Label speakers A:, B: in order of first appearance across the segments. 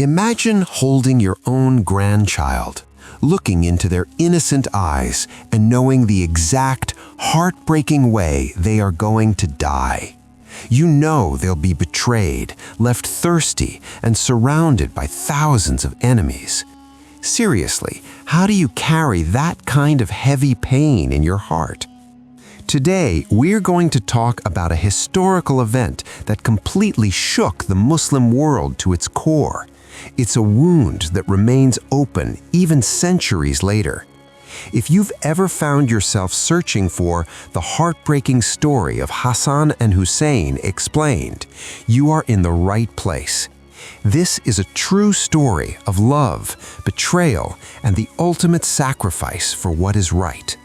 A: Imagine holding your own grandchild, looking into their innocent eyes and knowing the exact heartbreaking way they are going to die. You know they'll be betrayed, left thirsty, and surrounded by thousands of enemies. Seriously, how do you carry that kind of heavy pain in your heart? Today, we're going to talk about a historical event that completely shook the Muslim world to its core. It's a wound that remains open even centuries later. If you've ever found yourself searching for the heartbreaking story of Hassan and Hussain explained, you are in the right place. This is a true story of love, betrayal, and the ultimate sacrifice for what is right.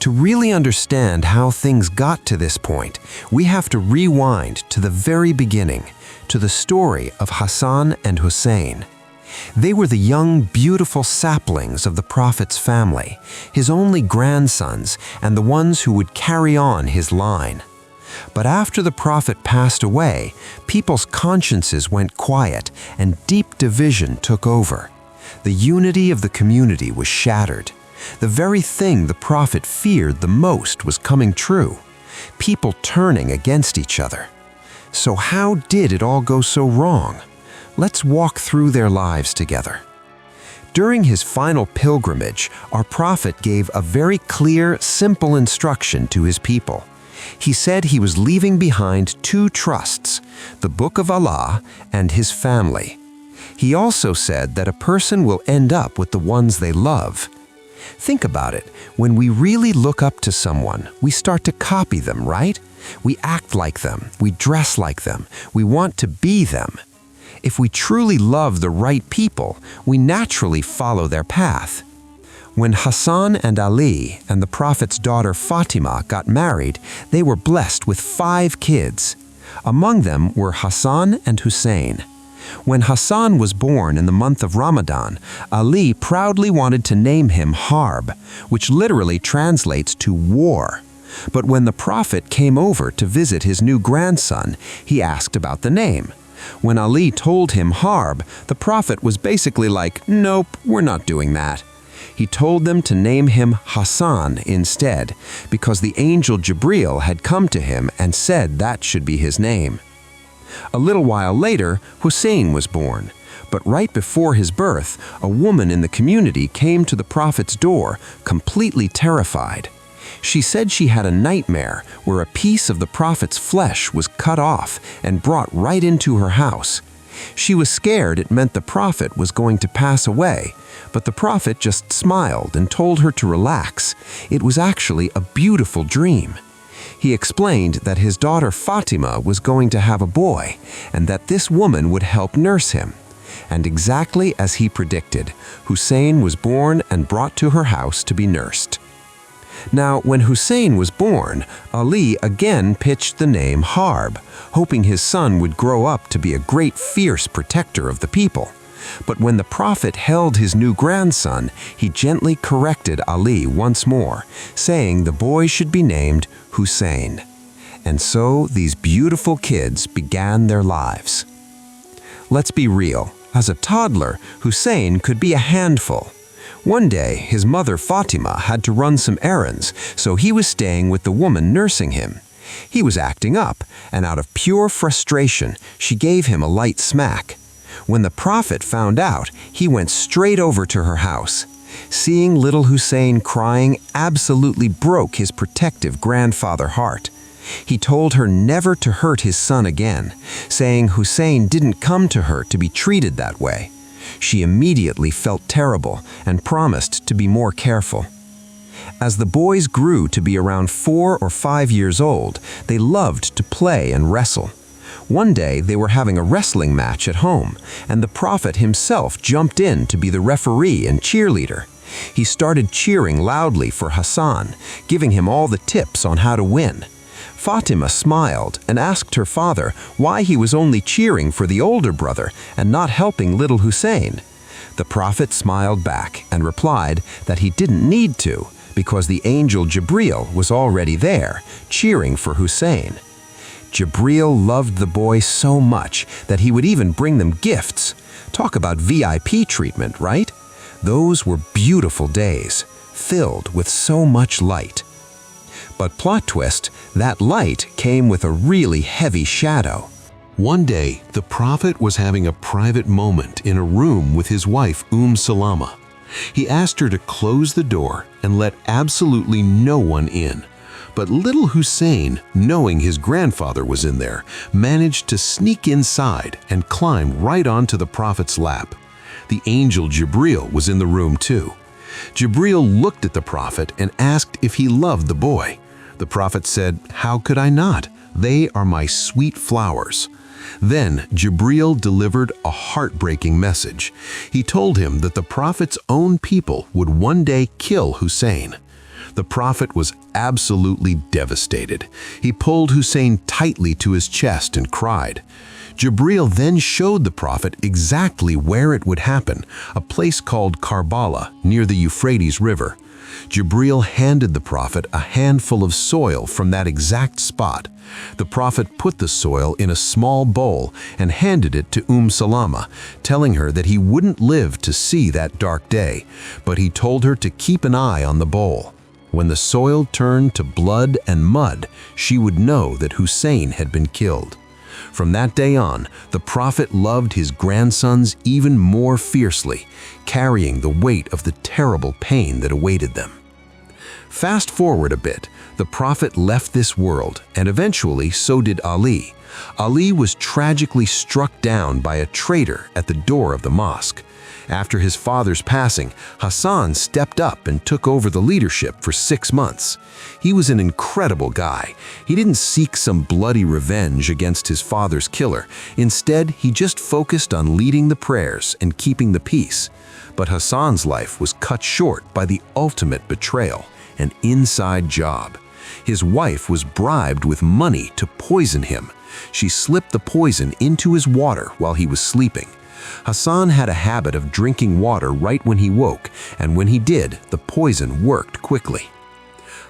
A: To really understand how things got to this point, we have to rewind to the very beginning, to the story of Hassan and Hussain. They were the young, beautiful saplings of the Prophet's family, his only grandsons, and the ones who would carry on his line. But after the Prophet passed away, people's consciences went quiet and deep division took over. The unity of the community was shattered. The very thing the Prophet feared the most was coming true, people turning against each other. So how did it all go so wrong? Let's walk through their lives together. During his final pilgrimage, our Prophet gave a very clear, simple instruction to his people. He said he was leaving behind two trusts, the Book of Allah and his family. He also said that a person will end up with the ones they love. Think about it. When we really look up to someone, we start to copy them, right? We act like them. We dress like them. We want to be them. If we truly love the right people, we naturally follow their path. When Hassan and Ali and the Prophet's daughter Fatima got married, they were blessed with 5 kids. Among them were Hassan and Hussain. When Hassan was born in the month of Ramadan, Ali proudly wanted to name him Harb, which literally translates to war. But when the Prophet came over to visit his new grandson, he asked about the name. When Ali told him Harb, the Prophet was basically like, "Nope, we're not doing that." He told them to name him Hassan instead, because the angel Jibril had come to him and said that should be his name. A little while later, Hussein was born, but right before his birth, a woman in the community came to the Prophet's door, completely terrified. She said she had a nightmare where a piece of the Prophet's flesh was cut off and brought right into her house. She was scared it meant the Prophet was going to pass away, but the Prophet just smiled and told her to relax. It was actually a beautiful dream. He explained that his daughter Fatima was going to have a boy and that this woman would help nurse him. And exactly as he predicted, Hussein was born and brought to her house to be nursed. Now, when Hussein was born, Ali again pitched the name Harb, hoping his son would grow up to be a great fierce protector of the people. But when the Prophet held his new grandson, he gently corrected Ali once more, saying the boy should be named Hussein. And so these beautiful kids began their lives. Let's be real. As a toddler, Hussein could be a handful. One day, his mother Fatima had to run some errands, so he was staying with the woman nursing him. He was acting up, and out of pure frustration, she gave him a light smack. When the Prophet found out, he went straight over to her house. Seeing little Hussein crying absolutely broke his protective grandfather heart. He told her never to hurt his son again, saying Hussein didn't come to her to be treated that way. She immediately felt terrible and promised to be more careful. As the boys grew to be around 4 or 5 years old, they loved to play and wrestle. One day they were having a wrestling match at home, and the Prophet himself jumped in to be the referee and cheerleader. He started cheering loudly for Hassan, giving him all the tips on how to win. Fatima smiled and asked her father why he was only cheering for the older brother and not helping little Hussein. The Prophet smiled back and replied that he didn't need to, because the angel Jibril was already there, cheering for Hussein. Jibril loved the boy so much that he would even bring them gifts, Talk about VIP treatment, right? Those were beautiful days, filled with so much light. But plot twist, that light came with a really heavy shadow.
B: One day, the Prophet was having a private moment in a room with his wife Salama. He asked her to close the door and let absolutely no one in. But little Hussein, knowing his grandfather was in there, managed to sneak inside and climb right onto the Prophet's lap. The angel Jibril was in the room too. Jibril looked at the Prophet and asked if he loved the boy. The Prophet said, "How could I not? They are my sweet flowers." Then Jibril delivered a heartbreaking message. He told him that the Prophet's own people would one day kill Hussein. The Prophet was absolutely devastated. He pulled Hussein tightly to his chest and cried. Jibril then showed the Prophet exactly where it would happen, a place called Karbala, near the Euphrates River. Jibril handed the Prophet a handful of soil from that exact spot. The Prophet put the soil in a small bowl and handed it to Salama, telling her that he wouldn't live to see that dark day, but he told her to keep an eye on the bowl. When the soil turned to blood and mud, she would know that Hussein had been killed. From that day on, the Prophet loved his grandsons even more fiercely, carrying the weight of the terrible pain that awaited them. Fast forward a bit, the Prophet left this world, and eventually so did Ali. Ali was tragically struck down by a traitor at the door of the mosque. After his father's passing, Hassan stepped up and took over the leadership for 6 months. He was an incredible guy. He didn't seek some bloody revenge against his father's killer. Instead, he just focused on leading the prayers and keeping the peace. But Hassan's life was cut short by the ultimate betrayal, an inside job. His wife was bribed with money to poison him. She slipped the poison into his water while he was sleeping. Hassan had a habit of drinking water right when he woke, and when he did, the poison worked quickly.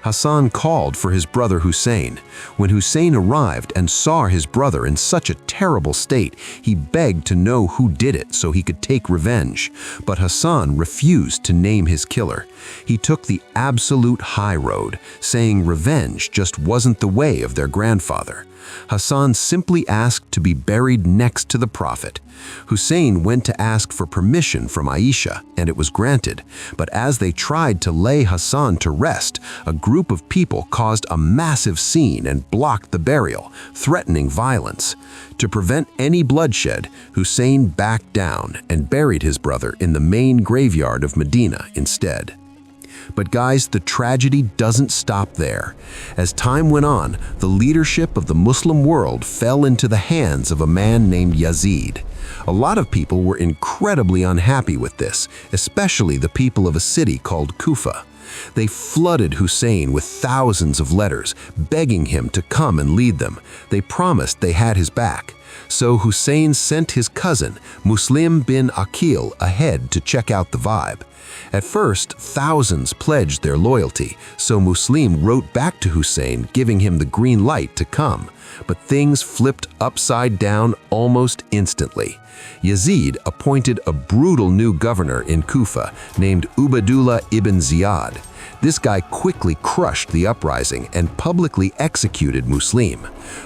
B: Hassan called for his brother Hussein. When Hussein arrived and saw his brother in such a terrible state, he begged to know who did it so he could take revenge. But Hassan refused to name his killer. He took the absolute high road, saying revenge just wasn't the way of their grandfather. Hassan simply asked to be buried next to the Prophet. Hussein went to ask for permission from Aisha, and it was granted. But as they tried to lay Hassan to rest, a group of people caused a massive scene and blocked the burial, threatening violence. To prevent any bloodshed, Hussein backed down and buried his brother in the main graveyard of Medina instead. But guys, the tragedy doesn't stop there. As time went on, the leadership of the Muslim world fell into the hands of a man named Yazid. A lot of people were incredibly unhappy with this, especially the people of a city called Kufa. They flooded Hussein with thousands of letters, begging him to come and lead them. They promised they had his back. So Hussein sent his cousin, Muslim bin Aqil, ahead to check out the vibe. At first, thousands pledged their loyalty, so Muslim wrote back to Hussein giving him the green light to come. But things flipped upside down almost instantly. Yazid appointed a brutal new governor in Kufa named Ubaydullah ibn Ziyad. This guy quickly crushed the uprising and publicly executed Muslim.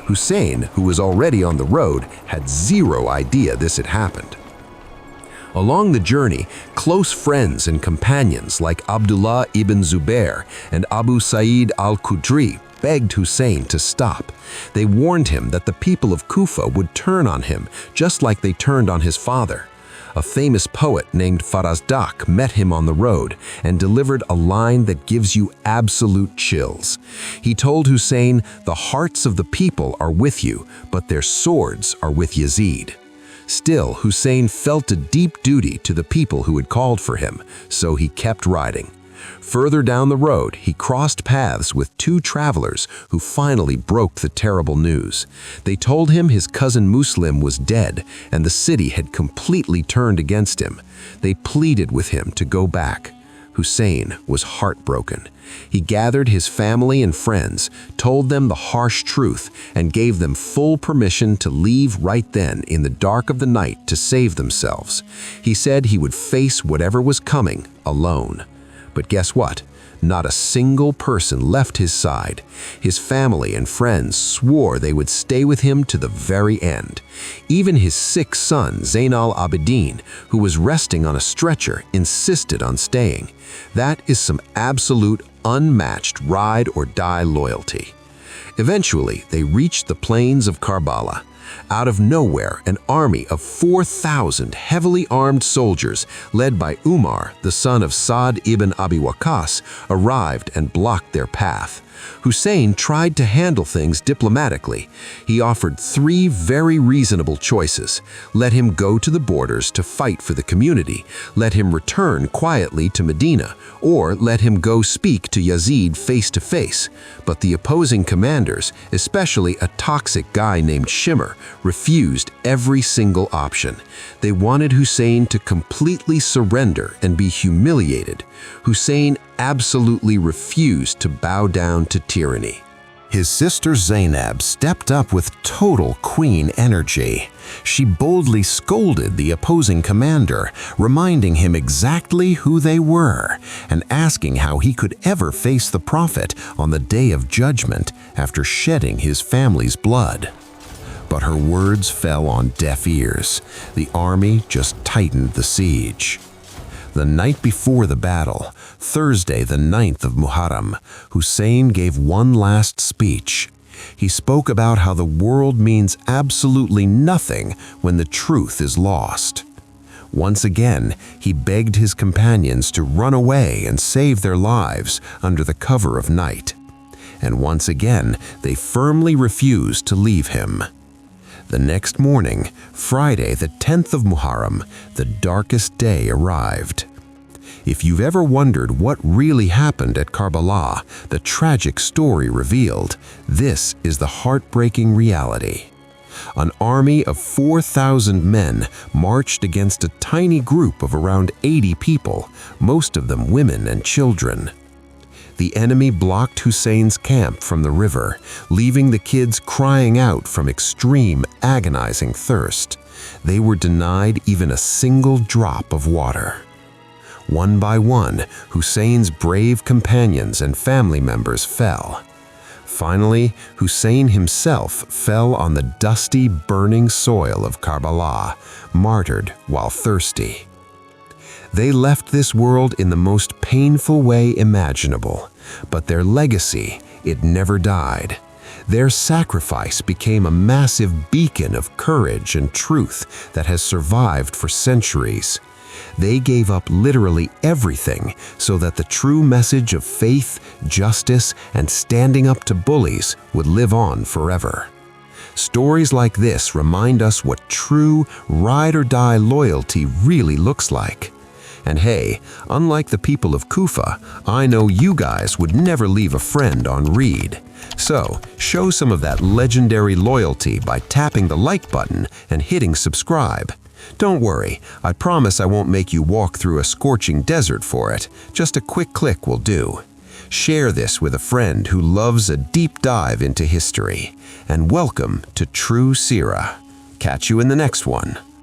B: Hussein, who was already on the road, had zero idea this had happened. Along the journey, close friends and companions like Abdullah ibn Zubair and Abu Sa'id al-Khudri begged Hussein to stop. They warned him that the people of Kufa would turn on him, just like they turned on his father. A famous poet named Farazdak met him on the road and delivered a line that gives you absolute chills. He told Hussein, "The hearts of the people are with you, but their swords are with Yazid." Still, Hussein felt a deep duty to the people who had called for him, so he kept riding. Further down the road, he crossed paths with two travelers who finally broke the terrible news. They told him his cousin Muslim was dead and the city had completely turned against him. They pleaded with him to go back. Hussein was heartbroken. He gathered his family and friends, told them the harsh truth, and gave them full permission to leave right then in the dark of the night to save themselves. He said he would face whatever was coming alone. But guess what? Not a single person left his side. His family and friends swore they would stay with him to the very end. Even his sick son, Zain al-Abidin, who was resting on a stretcher, insisted on staying. That is some absolute, unmatched ride-or-die loyalty. Eventually, they reached the plains of Karbala. Out of nowhere, an army of 4,000 heavily armed soldiers, led by Umar, the son of Sa'd ibn Abi Waqqas, arrived and blocked their path. Hussein tried to handle things diplomatically. He offered 3 very reasonable choices. Let him go to the borders to fight for the community, let him return quietly to Medina, or let him go speak to Yazid face to face. But the opposing commanders, especially a toxic guy named Shimmer, refused every single option. They wanted Hussein to completely surrender and be humiliated. Hussein absolutely refused to bow down to tyranny.
A: His sister Zainab stepped up with total queen energy. She boldly scolded the opposing commander, reminding him exactly who they were and asking how he could ever face the prophet on the day of judgment after shedding his family's blood. But her words fell on deaf ears. The army just tightened the siege. The night before the battle, Thursday the 9th of Muharram, Hussein gave one last speech. He spoke about how the world means absolutely nothing when the truth is lost. Once again, he begged his companions to run away and save their lives under the cover of night. And once again, they firmly refused to leave him. The next morning, Friday the 10th of Muharram, the darkest day arrived. If you've ever wondered what really happened at Karbala, the tragic story revealed, this is the heartbreaking reality. An army of 4,000 men marched against a tiny group of around 80 people, most of them women and children. The enemy blocked Hussein's camp from the river, leaving the kids crying out from extreme, agonizing thirst. They were denied even a single drop of water. One by one, Hussein's brave companions and family members fell. Finally, Hussein himself fell on the dusty, burning soil of Karbala, martyred while thirsty. They left this world in the most painful way imaginable, but their legacy, it never died. Their sacrifice became a massive beacon of courage and truth that has survived for centuries. They gave up literally everything so that the true message of faith, justice, and standing up to bullies would live on forever. Stories like this remind us what true, ride-or-die loyalty really looks like. And hey, unlike the people of Kufa, I know you guys would never leave a friend on read. So, show some of that legendary loyalty by tapping the like button and hitting subscribe. Don't worry, I promise I won't make you walk through a scorching desert for it. Just a quick click will do. Share this with a friend who loves a deep dive into history. And welcome to True Seerah. Catch you in the next one.